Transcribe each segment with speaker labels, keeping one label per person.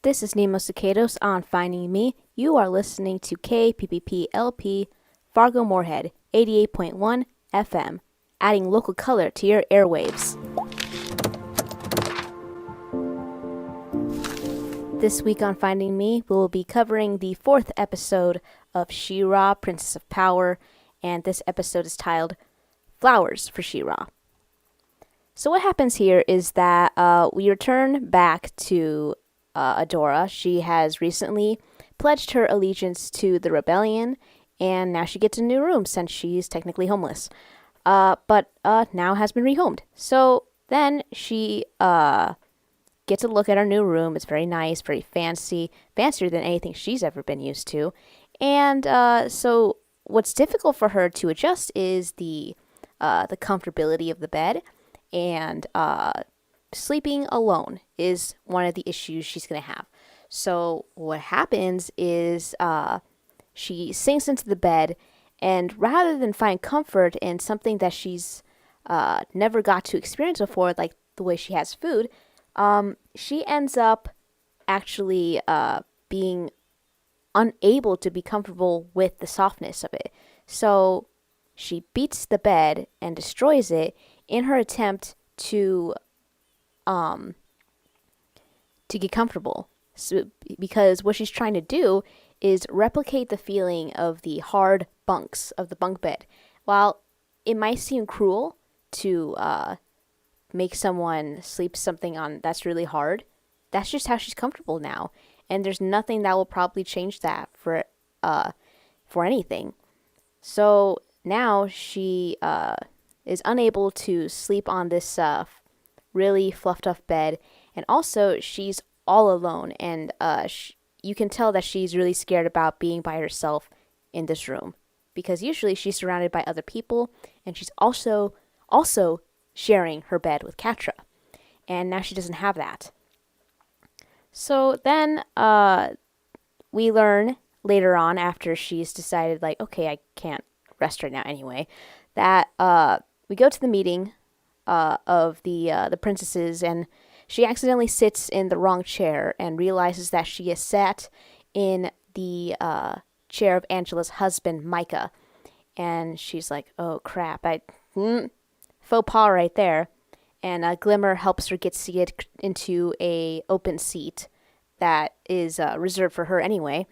Speaker 1: This is Nemo Cicados on Finding Me. You are listening to KPPP-LP Fargo Moorhead 88.1 FM, adding local color to your airwaves. This week on Finding Me, we will be covering the 4th episode of She-Ra, Princess of Power, and this episode is titled Flowers for She-Ra. So what happens here is that we return back to Adora. She has recently pledged her allegiance to the rebellion, and now she gets a new room since she's technically homeless. But now has been rehomed. So then she gets a look at her new room. It's very nice, very fancy, fancier than anything she's ever been used to. And so what's difficult for her to adjust is the comfortability of the bed, and sleeping alone is one of the issues she's going to have. So what happens is she sinks into the bed, and rather than find comfort in something that she's never got to experience before, like the way she has food, she ends up actually being unable to be comfortable with the softness of it. So she beats the bed and destroys it in her attempt to get comfortable. So, because what she's trying to do is replicate the feeling of the hard bunks of the bunk bed. While it might seem cruel to make someone sleep something on that's really hard, that's just how she's comfortable now, and there's nothing that will probably change that for anything. So now she is unable to sleep on this really fluffed up bed, and also she's all alone, and you can tell that she's really scared about being by herself in this room, because usually she's surrounded by other people, and she's also sharing her bed with Catra, and now she doesn't have that. So then we learn later on, after she's decided, like, okay, I can't rest right now anyway, that we go to the meeting of the princesses, and she accidentally sits in the wrong chair and realizes that she has sat in the chair of Angela's husband, Micah. And she's like, oh crap, faux pas right there. And Glimmer helps her get seated into a open seat that is reserved for her anyway.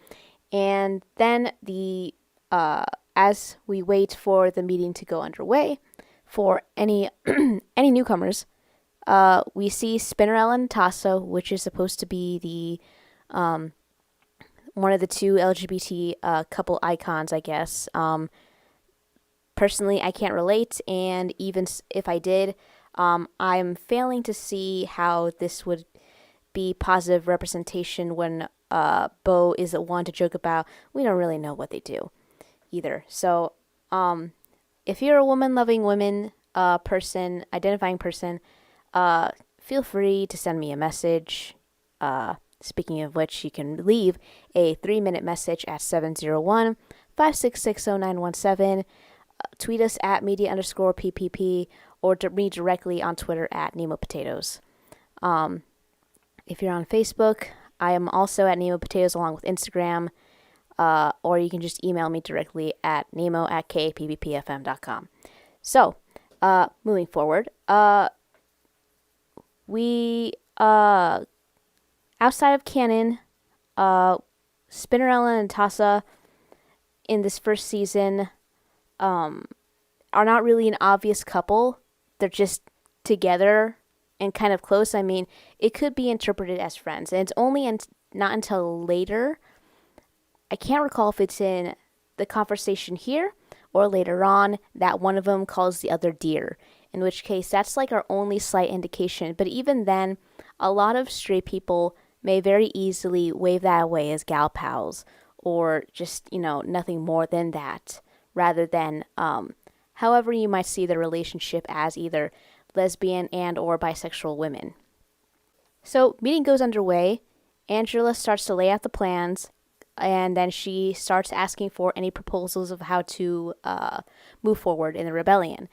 Speaker 1: And then as we wait for the meeting to go underway, for any newcomers, we see Spinerella and Netossa, which is supposed to be the one of the two LGBT couple icons, I guess. Personally, I can't relate, and even if I did, I'm failing to see how this would be positive representation when Bo is the one to joke about, we don't really know what they do either. So if you're a woman-loving women identifying person, feel free to send me a message. Speaking of which, you can leave a 3-minute message at 701-566-0917. Tweet us at media_PPP, or to me directly on Twitter at Nemo Potatoes. If you're on Facebook, I am also at Nemo Potatoes along with Instagram, or you can just email me directly at nemo@kppfm.com. So, moving forward, we outside of canon, Spinerella and Netossa in this first season are not really an obvious couple. They're just together and kind of close. I mean, it could be interpreted as friends, and it's only not until later, I can't recall if it's in the conversation here or later on, that one of them calls the other dear, in which case that's like our only slight indication. But even then, a lot of straight people may very easily wave that away as gal pals, or just, nothing more than that, rather than however you might see the relationship as either lesbian and or bisexual women. So meeting goes underway. Angela starts to lay out the plans, and then she starts asking for any proposals of how to move forward in the rebellion.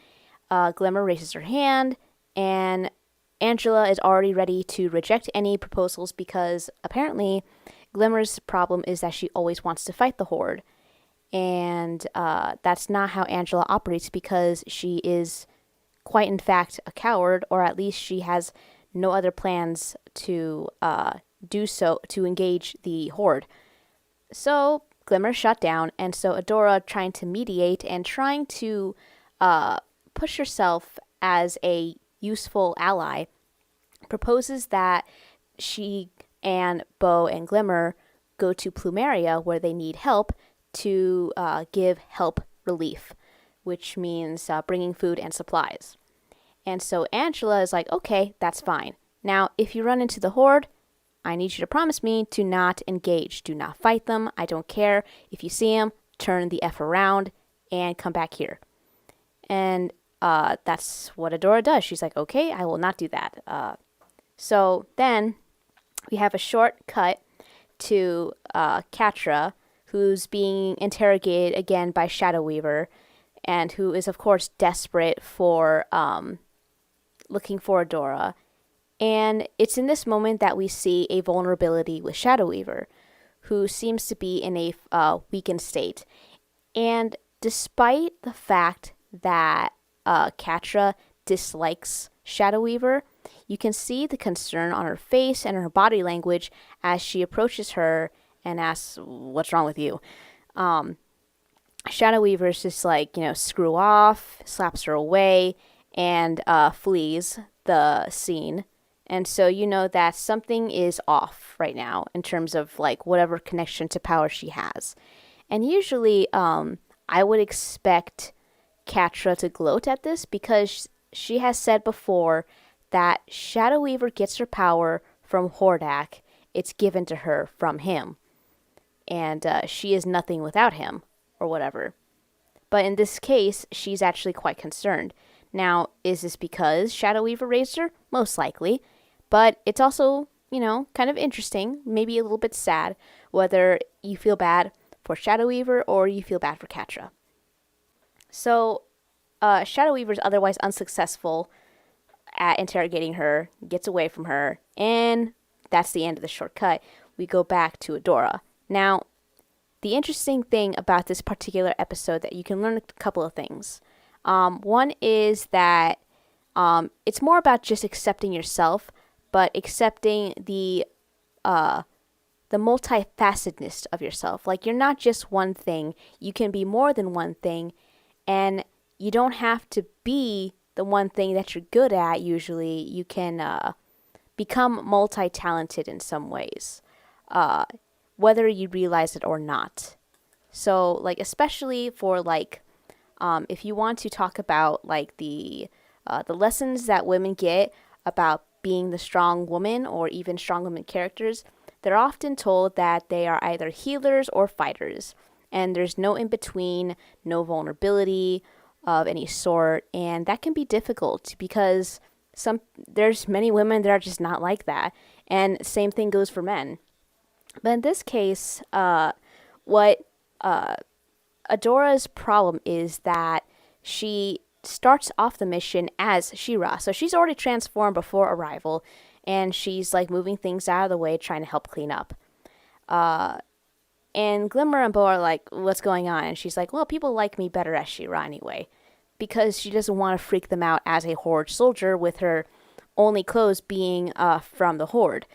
Speaker 1: Glimmer raises her hand, and Angela is already ready to reject any proposals because apparently Glimmer's problem is that she always wants to fight the Horde. And that's not how Angela operates because she is quite in fact a coward, or at least she has no other plans to do so, to engage the Horde. So Glimmer shut down, and so Adora, trying to mediate and trying to push herself as a useful ally, proposes that she and Bo and Glimmer go to Plumeria where they need help to give help relief, which means bringing food and supplies. And so Angela is like, okay, that's fine. Now, if you run into the Horde, I need you to promise me to not engage. Do not fight them. I don't care. If you see them, turn the F around and come back here. And that's what Adora does. She's like, okay, I will not do that. So then we have a short cut to Catra, who's being interrogated again by Shadow Weaver, and who is, of course, desperate for looking for Adora. And it's in this moment that we see a vulnerability with Shadow Weaver, who seems to be in a weakened state. And despite the fact that Catra dislikes Shadow Weaver, you can see the concern on her face and her body language as she approaches her and asks, "What's wrong with you?" Shadow Weaver is just like, screw off, slaps her away, and flees the scene. And so you know that something is off right now in terms of like whatever connection to power she has. And usually I would expect Catra to gloat at this because she has said before that Shadow Weaver gets her power from Hordak. It's given to her from him. And she is nothing without him, or whatever. But in this case, she's actually quite concerned. Now, is this because Shadow Weaver raised her? Most likely. But it's also, kind of interesting, maybe a little bit sad, whether you feel bad for Shadow Weaver or you feel bad for Catra. So, Shadow Weaver is otherwise unsuccessful at interrogating her, gets away from her, and that's the end of the shortcut. We go back to Adora. Now, the interesting thing about this particular episode that you can learn a couple of things. One is that it's more about just accepting yourself, but accepting the multifacetedness of yourself. Like, you're not just one thing. You can be more than one thing, and you don't have to be the one thing that you're good at. Usually, you can become multi-talented in some ways, whether you realize it or not. So, like, especially for like, if you want to talk about like the lessons that women get about being the strong woman or even strong women characters, they're often told that they are either healers or fighters, and there's no in between, no vulnerability of any sort, and that can be difficult because there's many women that are just not like that, and same thing goes for men. But in this case, what Adora's problem is that she starts off the mission as She-Ra. So she's already transformed before arrival, and she's like moving things out of the way, trying to help clean up. And Glimmer and Bo are like, what's going on? And she's like, well, people like me better as She-Ra anyway, because she doesn't want to freak them out as a Horde soldier with her only clothes being from the Horde.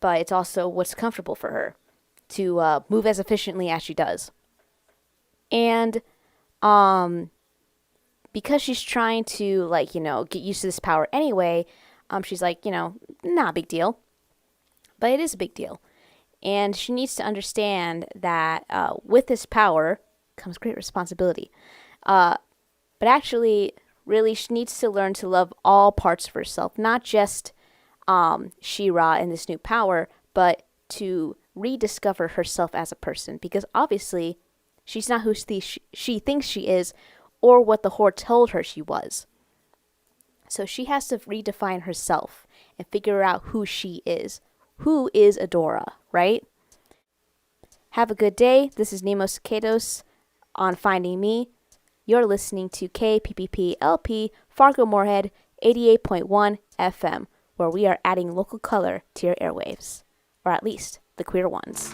Speaker 1: But it's also what's comfortable for her to move as efficiently as she does. And because she's trying to, like, get used to this power anyway, she's like, not a big deal. But it is a big deal. And she needs to understand that with this power comes great responsibility. But actually, really, she needs to learn to love all parts of herself, not just She-Ra and this new power, but to rediscover herself as a person. Because obviously, she's not who she thinks she is, or what the Horde told her she was. So she has to redefine herself and figure out who she is. Who is Adora, right? Have a good day. This is Nemo Cicados on Finding Me. You're listening to KPPP LP Fargo Moorhead 88.1 FM, where we are adding local color to your airwaves, or at least the queer ones.